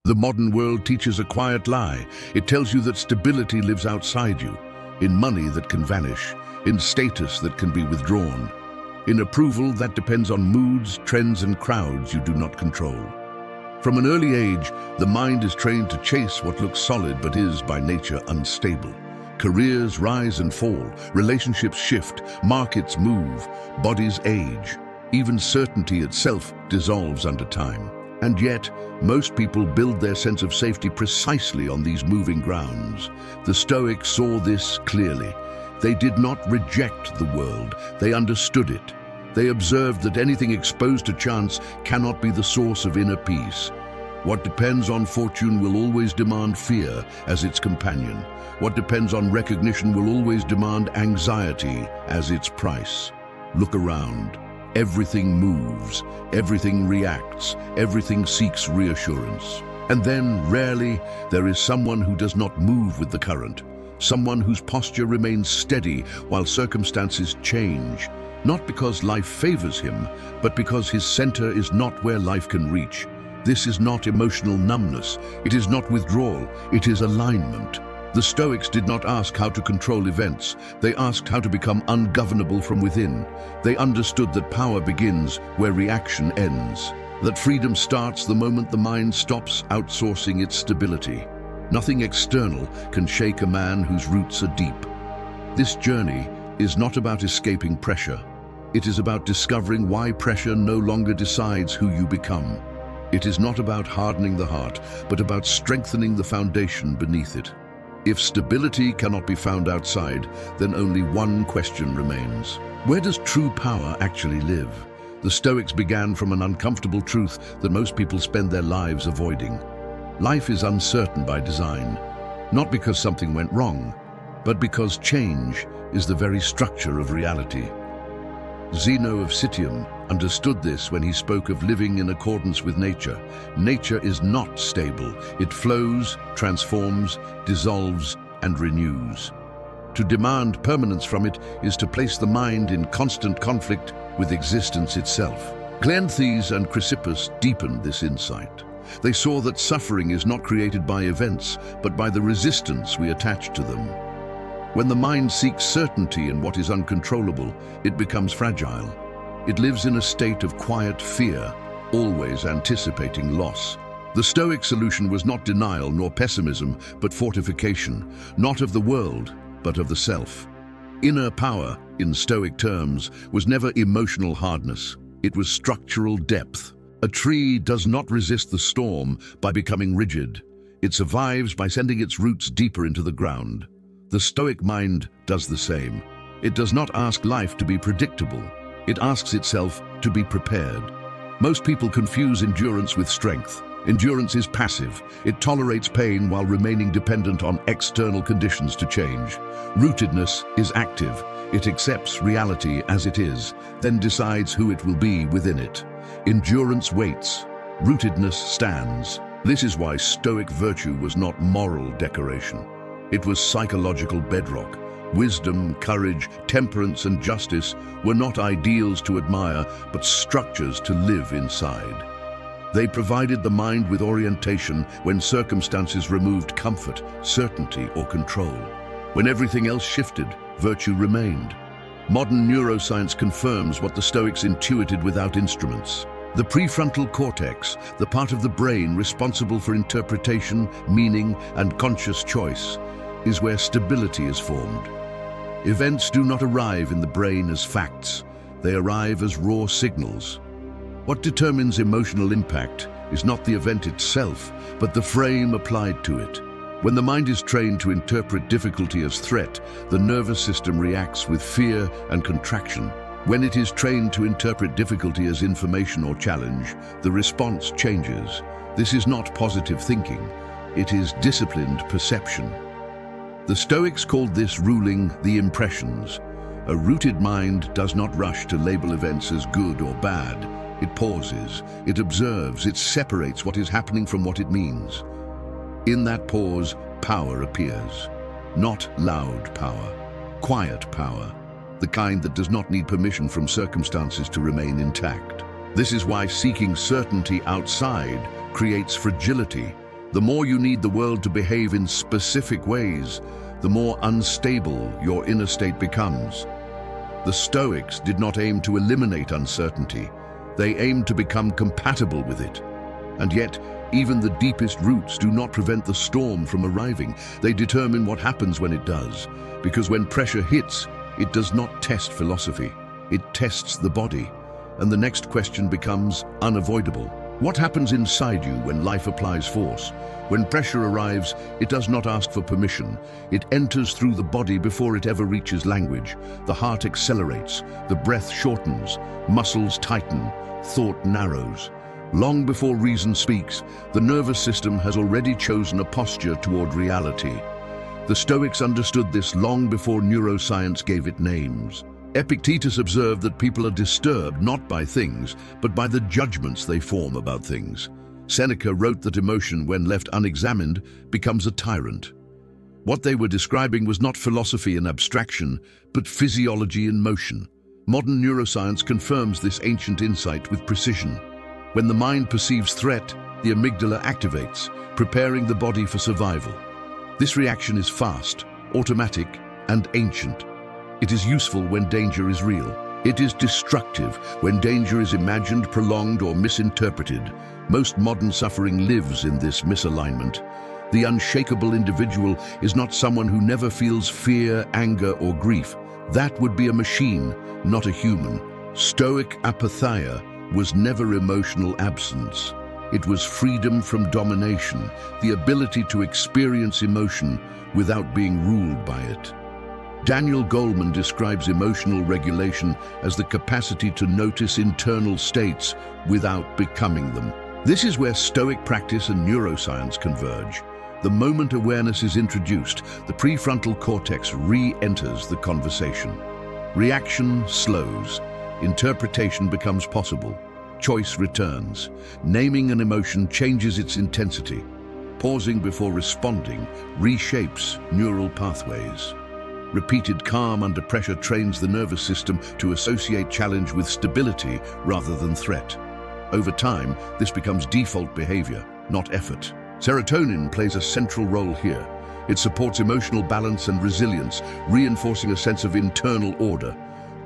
The modern world teaches a quiet lie. It tells you that stability lives outside you, in money that can vanish, in status that can be withdrawn, in approval that depends on moods, trends, and crowds you do not control. From an early age, the mind is trained to chase what looks solid but is, by nature, unstable. Careers rise and fall, relationships shift, markets move, bodies age. Even certainty itself dissolves under time. And yet, most people build their sense of safety precisely on these moving grounds. The Stoics saw this clearly. They did not reject the world, they understood it. They observed that anything exposed to chance cannot be the source of inner peace. What depends on fortune will always demand fear as its companion. What depends on recognition will always demand anxiety as its price. Look around. Everything moves, everything reacts, everything seeks reassurance. And then, rarely, there is someone who does not move with the current, someone whose posture remains steady while circumstances change, not because life favors him, but because his center is not where life can reach. This is not emotional numbness, it is not withdrawal, it is alignment. The Stoics did not ask how to control events, they asked how to become ungovernable from within. They understood that power begins where reaction ends, that freedom starts the moment the mind stops outsourcing its stability. Nothing external can shake a man whose roots are deep. This journey is not about escaping pressure. It is about discovering why pressure no longer decides who you become. It is not about hardening the heart, but about strengthening the foundation beneath it. If stability cannot be found outside, then only one question remains. Where does true power actually live? The Stoics began from an uncomfortable truth that most people spend their lives avoiding. Life is uncertain by design, not because something went wrong, but because change is the very structure of reality. Zeno of Citium understood this when he spoke of living in accordance with nature. Nature is not stable. It flows, transforms, dissolves, and renews. To demand permanence from it is to place the mind in constant conflict with existence itself. Cleanthes and Chrysippus deepened this insight. They saw that suffering is not created by events, but by the resistance we attach to them. When the mind seeks certainty in what is uncontrollable, it becomes fragile. It lives in a state of quiet fear, always anticipating loss. The Stoic solution was not denial nor pessimism, but fortification, not of the world, but of the self. Inner power, in Stoic terms, was never emotional hardness. It was structural depth. A tree does not resist the storm by becoming rigid. It survives by sending its roots deeper into the ground. The Stoic mind does the same. It does not ask life to be predictable. It asks itself to be prepared. Most people confuse endurance with strength. Endurance is passive. It tolerates pain while remaining dependent on external conditions to change. Rootedness is active. It accepts reality as it is, then decides who it will be within it. Endurance waits. Rootedness stands. This is why Stoic virtue was not moral decoration. It was psychological bedrock. Wisdom, courage, temperance, and justice were not ideals to admire, but structures to live inside. They provided the mind with orientation when circumstances removed comfort, certainty, or control. When everything else shifted, virtue remained. Modern neuroscience confirms what the Stoics intuited without instruments. The prefrontal cortex, the part of the brain responsible for interpretation, meaning, and conscious choice, is where stability is formed. Events do not arrive in the brain as facts. They arrive as raw signals. What determines emotional impact is not the event itself, but the frame applied to it. When the mind is trained to interpret difficulty as threat, the nervous system reacts with fear and contraction. When it is trained to interpret difficulty as information or challenge, the response changes. This is not positive thinking. It is disciplined perception. The Stoics called this ruling the impressions. A rooted mind does not rush to label events as good or bad. It pauses, it observes, it separates what is happening from what it means. In that pause, power appears. Not loud power, quiet power, the kind that does not need permission from circumstances to remain intact. This is why seeking certainty outside creates fragility. The more you need the world to behave in specific ways, the more unstable your inner state becomes. The Stoics did not aim to eliminate uncertainty. They aimed to become compatible with it. And yet, even the deepest roots do not prevent the storm from arriving. They determine what happens when it does. Because when pressure hits, it does not test philosophy. It tests the body. And the next question becomes unavoidable. What happens inside you when life applies force? When pressure arrives, it does not ask for permission. It enters through the body before it ever reaches language. The heart accelerates, the breath shortens, muscles tighten, thought narrows. Long before reason speaks, the nervous system has already chosen a posture toward reality. The Stoics understood this long before neuroscience gave it names. Epictetus observed that people are disturbed not by things, but by the judgments they form about things. Seneca wrote that emotion, when left unexamined, becomes a tyrant. What they were describing was not philosophy in abstraction, but physiology in motion. Modern neuroscience confirms this ancient insight with precision. When the mind perceives threat, the amygdala activates, preparing the body for survival. This reaction is fast, automatic, and ancient. It is useful when danger is real. It is destructive when danger is imagined, prolonged, or misinterpreted. Most modern suffering lives in this misalignment. The unshakable individual is not someone who never feels fear, anger, or grief. That would be a machine, not a human. Stoic apatheia was never emotional absence. It was freedom from domination, the ability to experience emotion without being ruled by it. Daniel Goleman describes emotional regulation as the capacity to notice internal states without becoming them. This is where Stoic practice and neuroscience converge. The moment awareness is introduced, the prefrontal cortex re-enters the conversation. Reaction slows. Interpretation becomes possible. Choice returns. Naming an emotion changes its intensity. Pausing before responding reshapes neural pathways. Repeated calm under pressure trains the nervous system to associate challenge with stability rather than threat. Over time, this becomes default behavior, not effort. Serotonin plays a central role here. It supports emotional balance and resilience, reinforcing a sense of internal order.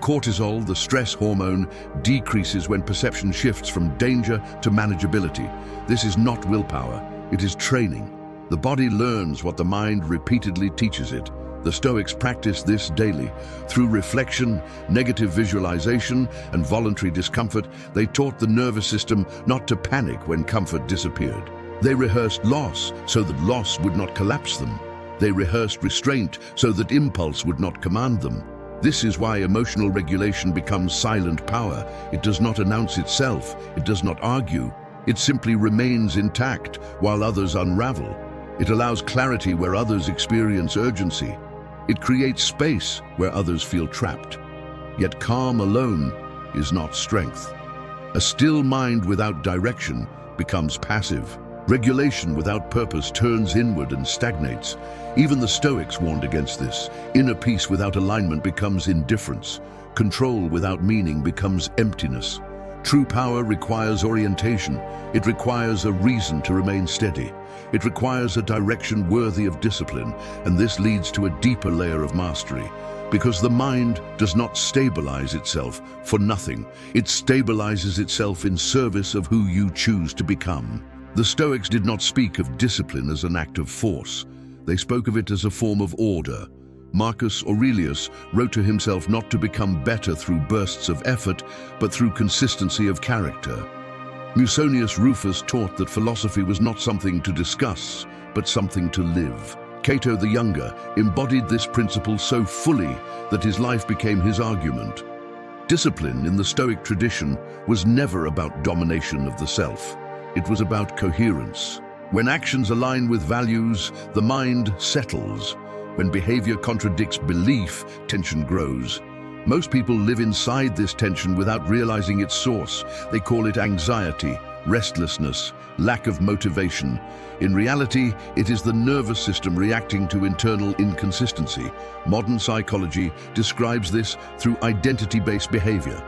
Cortisol, the stress hormone, decreases when perception shifts from danger to manageability. This is not willpower, it is training. The body learns what the mind repeatedly teaches it. The Stoics practiced this daily. Through reflection, negative visualization, and voluntary discomfort, they taught the nervous system not to panic when comfort disappeared. They rehearsed loss so that loss would not collapse them. They rehearsed restraint so that impulse would not command them. This is why emotional regulation becomes silent power. It does not announce itself. It does not argue. It simply remains intact while others unravel. It allows clarity where others experience urgency. It creates space where others feel trapped. Yet calm alone is not strength. A still mind without direction becomes passive. Regulation without purpose turns inward and stagnates. Even the Stoics warned against this. Inner peace without alignment becomes indifference. Control without meaning becomes emptiness. True power requires orientation. It requires a reason to remain steady. It requires a direction worthy of discipline, and this leads to a deeper layer of mastery. Because the mind does not stabilize itself for nothing. It stabilizes itself in service of who you choose to become. The Stoics did not speak of discipline as an act of force. They spoke of it as a form of order. Marcus Aurelius wrote to himself not to become better through bursts of effort, but through consistency of character. Musonius Rufus taught that philosophy was not something to discuss, but something to live. Cato the Younger embodied this principle so fully that his life became his argument. Discipline in the Stoic tradition was never about domination of the self. It was about coherence. When actions align with values, the mind settles. When behavior contradicts belief, tension grows. Most people live inside this tension without realizing its source. They call it anxiety, restlessness, lack of motivation. In reality, it is the nervous system reacting to internal inconsistency. Modern psychology describes this through identity-based behavior.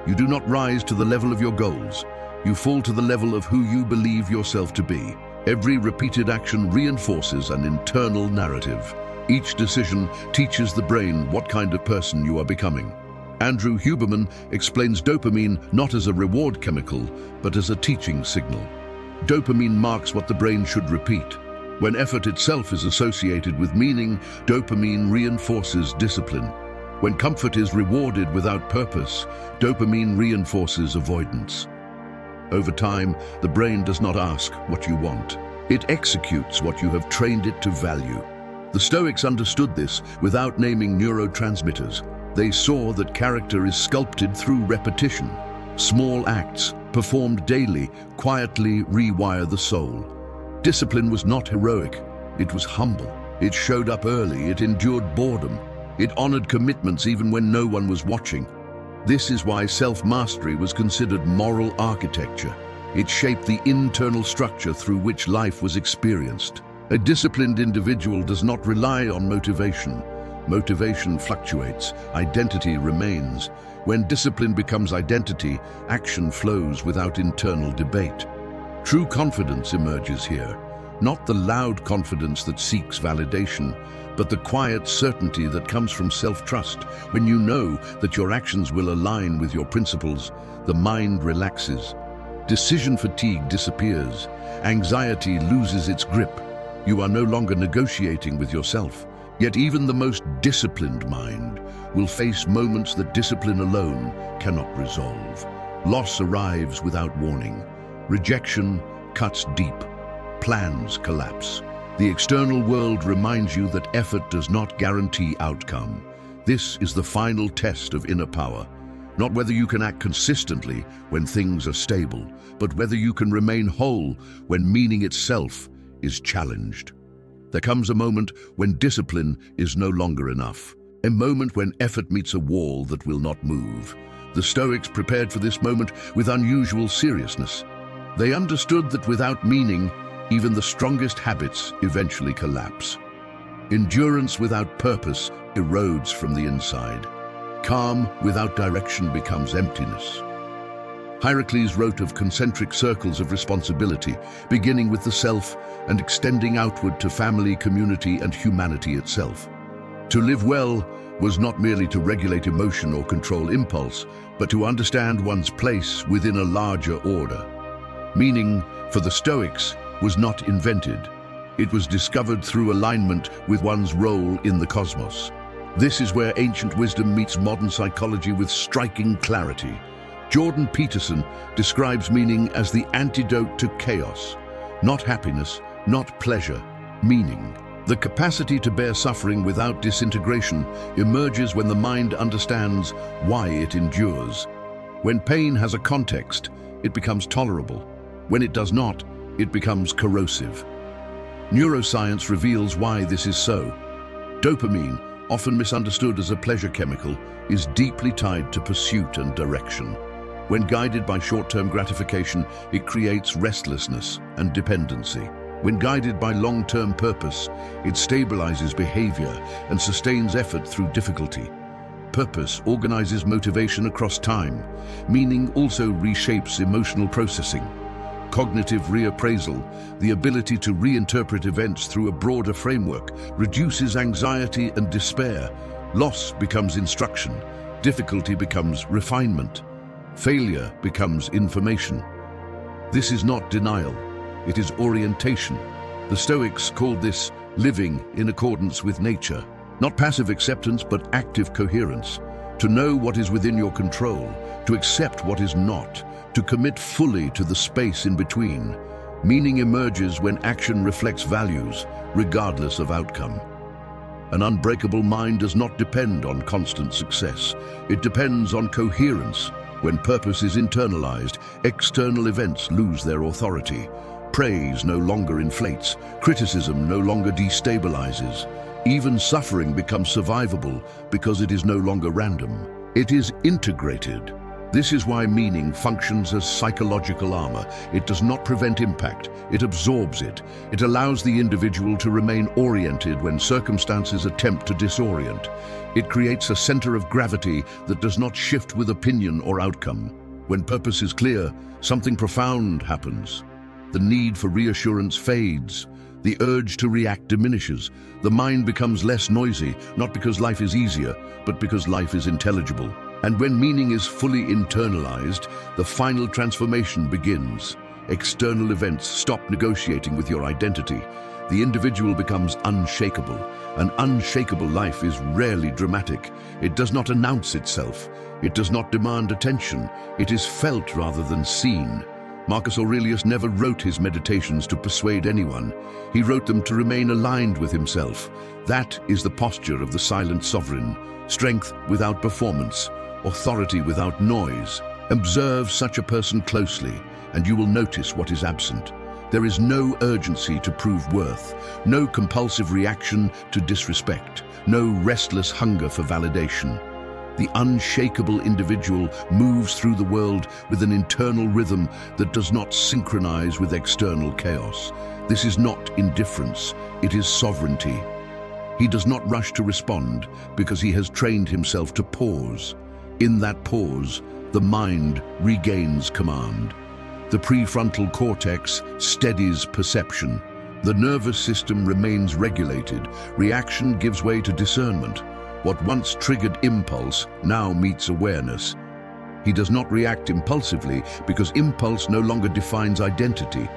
You do not rise to the level of your goals. You fall to the level of who you believe yourself to be. Every repeated action reinforces an internal narrative. Each decision teaches the brain what kind of person you are becoming. Andrew Huberman explains dopamine not as a reward chemical, but as a teaching signal. Dopamine marks what the brain should repeat. When effort itself is associated with meaning, dopamine reinforces discipline. When comfort is rewarded without purpose, dopamine reinforces avoidance. Over time, the brain does not ask what you want. It executes what you have trained it to value. The Stoics understood this without naming neurotransmitters. They saw that character is sculpted through repetition. Small acts, performed daily, quietly rewire the soul. Discipline was not heroic, it was humble. It showed up early, it endured boredom. It honored commitments even when no one was watching. This is why self-mastery was considered moral architecture. It shaped the internal structure through which life was experienced. A disciplined individual does not rely on motivation. Motivation fluctuates, identity remains. When discipline becomes identity, action flows without internal debate. True confidence emerges here, not the loud confidence that seeks validation, but the quiet certainty that comes from self-trust. When you know that your actions will align with your principles, the mind relaxes. Decision fatigue disappears. Anxiety loses its grip. You are no longer negotiating with yourself. Yet even the most disciplined mind will face moments that discipline alone cannot resolve. Loss arrives without warning. Rejection cuts deep. Plans collapse. The external world reminds you that effort does not guarantee outcome. This is the final test of inner power. Not whether you can act consistently when things are stable, but whether you can remain whole when meaning itself is challenged. There comes a moment when discipline is no longer enough. A moment when effort meets a wall that will not move. The Stoics prepared for this moment with unusual seriousness. They understood that without meaning, even the strongest habits eventually collapse. Endurance without purpose erodes from the inside. Calm without direction becomes emptiness. Heracles wrote of concentric circles of responsibility, beginning with the self and extending outward to family, community, and humanity itself. To live well was not merely to regulate emotion or control impulse, but to understand one's place within a larger order. Meaning, for the Stoics, was not invented. It was discovered through alignment with one's role in the cosmos. This is where ancient wisdom meets modern psychology with striking clarity. Jordan Peterson describes meaning as the antidote to chaos. Not happiness, not pleasure, meaning. The capacity to bear suffering without disintegration emerges when the mind understands why it endures. When pain has a context, it becomes tolerable. When it does not, it becomes corrosive. Neuroscience reveals why this is so. Dopamine, often misunderstood as a pleasure chemical, is deeply tied to pursuit and direction. When guided by short-term gratification, it creates restlessness and dependency. When guided by long-term purpose, it stabilizes behavior and sustains effort through difficulty. Purpose organizes motivation across time. Meaning also reshapes emotional processing. Cognitive reappraisal, the ability to reinterpret events through a broader framework, reduces anxiety and despair. Loss becomes instruction. Difficulty becomes refinement. Failure becomes information. This is not denial, it is orientation. The Stoics called this living in accordance with nature. Not passive acceptance, but active coherence. To know what is within your control, to accept what is not, to commit fully to the space in between. Meaning emerges when action reflects values, regardless of outcome. An unbreakable mind does not depend on constant success. It depends on coherence. When purpose is internalized, external events lose their authority. Praise no longer inflates. Criticism no longer destabilizes. Even suffering becomes survivable because it is no longer random. It is integrated. This is why meaning functions as psychological armor. It does not prevent impact, it absorbs it. It allows the individual to remain oriented when circumstances attempt to disorient. It creates a center of gravity that does not shift with opinion or outcome. When purpose is clear, something profound happens. the need for reassurance fades. The urge to react diminishes. The mind becomes less noisy, not because life is easier, but because life is intelligible. And when meaning is fully internalized, the final transformation begins. External events stop negotiating with your identity. The individual becomes unshakable. An unshakable life is rarely dramatic. It does not announce itself. It does not demand attention. It is felt rather than seen. Marcus Aurelius never wrote his meditations to persuade anyone. He wrote them to remain aligned with himself. That is the posture of the silent sovereign. Strength without performance, authority without noise. Observe such a person closely, and you will notice what is absent. There is no urgency to prove worth, no compulsive reaction to disrespect, no restless hunger for validation. The unshakable individual moves through the world with an internal rhythm that does not synchronize with external chaos. This is not indifference, it is sovereignty. He does not rush to respond because he has trained himself to pause. In that pause, the mind regains command. The prefrontal cortex steadies perception. The nervous system remains regulated. Reaction gives way to discernment. What once triggered impulse now meets awareness. He does not react impulsively because impulse no longer defines identity.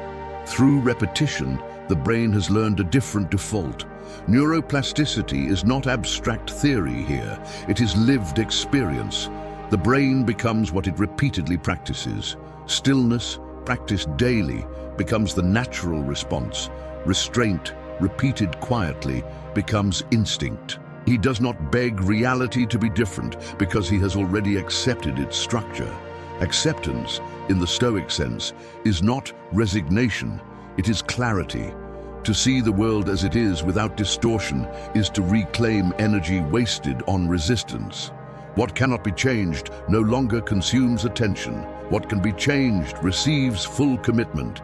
Through repetition, the brain has learned a different default. Neuroplasticity is not abstract theory here. It is lived experience. The brain becomes what it repeatedly practices. Stillness, practiced daily, becomes the natural response. Restraint, repeated quietly, becomes instinct. He does not beg reality to be different because he has already accepted its structure. Acceptance, in the Stoic sense, is not resignation, it is clarity. To see the world as it is without distortion is to reclaim energy wasted on resistance. What cannot be changed no longer consumes attention. What can be changed receives full commitment.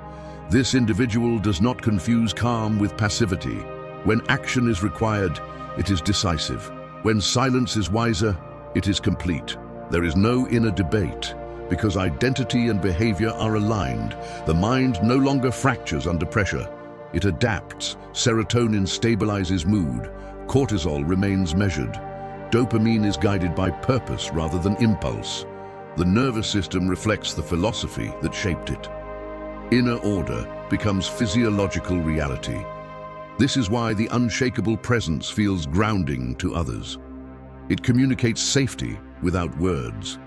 This individual does not confuse calm with passivity. When action is required, it is decisive. When silence is wiser, it is complete. There is no inner debate. Because identity and behavior are aligned, the mind no longer fractures under pressure. It adapts. Serotonin stabilizes mood. Cortisol remains measured. Dopamine is guided by purpose rather than impulse. The nervous system reflects the philosophy that shaped it. Inner order becomes physiological reality. This is why the unshakable presence feels grounding to others. It communicates safety without words.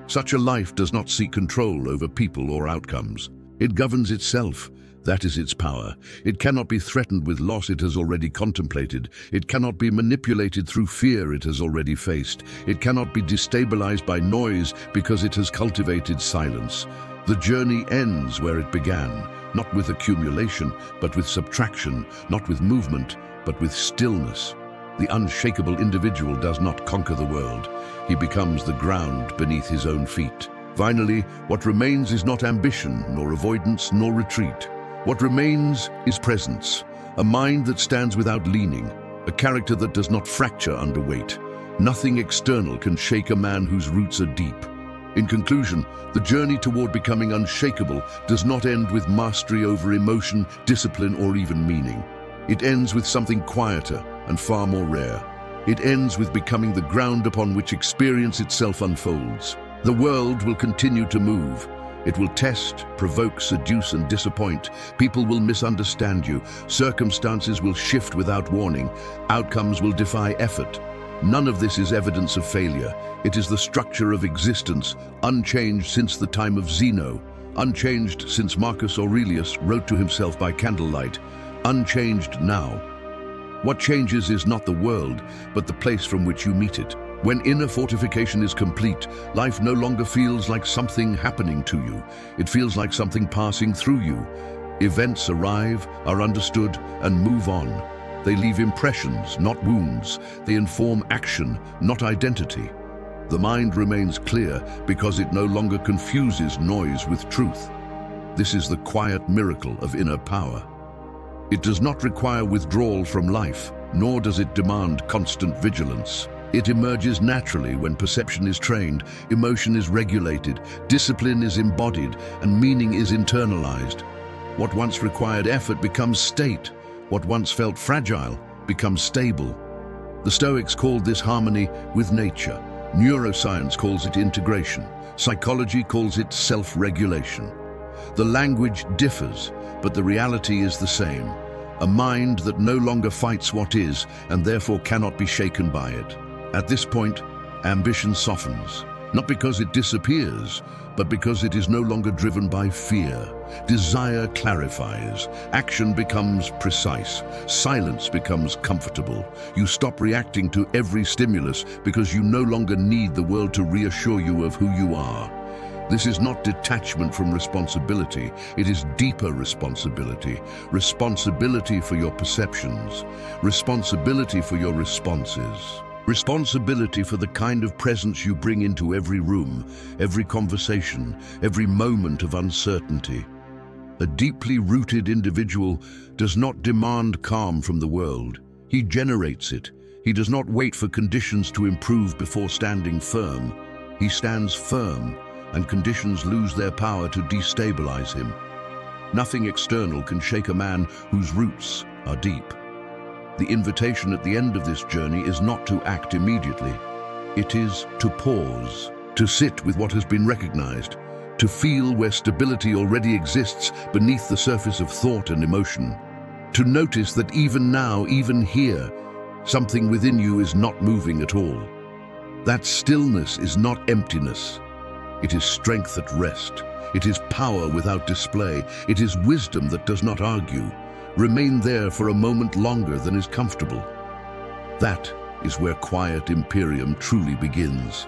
Such a life does not seek control over people or outcomes. It governs itself. That is its power. It cannot be threatened with loss it has already contemplated. It cannot be manipulated through fear it has already faced. It cannot be destabilized by noise because it has cultivated silence. The journey ends where it began, not with accumulation, but with subtraction, not with movement, but with stillness. The unshakable individual does not conquer the world. He becomes the ground beneath his own feet. Finally, what remains is not ambition, nor avoidance, nor retreat. What remains is presence, a mind that stands without leaning, a character that does not fracture under weight. Nothing external can shake a man whose roots are deep. In conclusion, the journey toward becoming unshakable does not end with mastery over emotion, discipline, or even meaning. It ends with something quieter and far more rare. It ends with becoming the ground upon which experience itself unfolds. The world will continue to move. It will test, provoke, seduce, and disappoint. People will misunderstand you. Circumstances will shift without warning. Outcomes will defy effort. None of this is evidence of failure. It is the structure of existence, unchanged since the time of Zeno, unchanged since Marcus Aurelius wrote to himself by candlelight, unchanged now. What changes is not the world, but the place from which you meet it. When inner fortification is complete, life no longer feels like something happening to you. It feels like something passing through you. Events arrive, are understood, and move on. They leave impressions, not wounds. They inform action, not identity. The mind remains clear because it no longer confuses noise with truth. This is the quiet miracle of inner power. It does not require withdrawal from life, nor does it demand constant vigilance. It emerges naturally when perception is trained, emotion is regulated, discipline is embodied, and meaning is internalized. What once required effort becomes state. What once felt fragile becomes stable. The Stoics called this harmony with nature. Neuroscience calls it integration. Psychology calls it self-regulation. The language differs, but the reality is the same. A mind that no longer fights what is and therefore cannot be shaken by it. At this point, ambition softens, not because it disappears, but because it is no longer driven by fear. Desire clarifies, action becomes precise, silence becomes comfortable. You stop reacting to every stimulus because you no longer need the world to reassure you of who you are. This is not detachment from responsibility, it is deeper responsibility. Responsibility for your perceptions, responsibility for your responses. Responsibility for the kind of presence you bring into every room, every conversation, every moment of uncertainty. A deeply rooted individual does not demand calm from the world. He generates it. He does not wait for conditions to improve before standing firm. He stands firm, and conditions lose their power to destabilize him. Nothing external can shake a man whose roots are deep. The invitation at the end of this journey is not to act immediately. It is to pause, to sit with what has been recognized, to feel where stability already exists beneath the surface of thought and emotion, to notice that even now, even here, something within you is not moving at all. That stillness is not emptiness. It is strength at rest. It is power without display. It is wisdom that does not argue. Remain there for a moment longer than is comfortable. That is where quiet Imperium truly begins.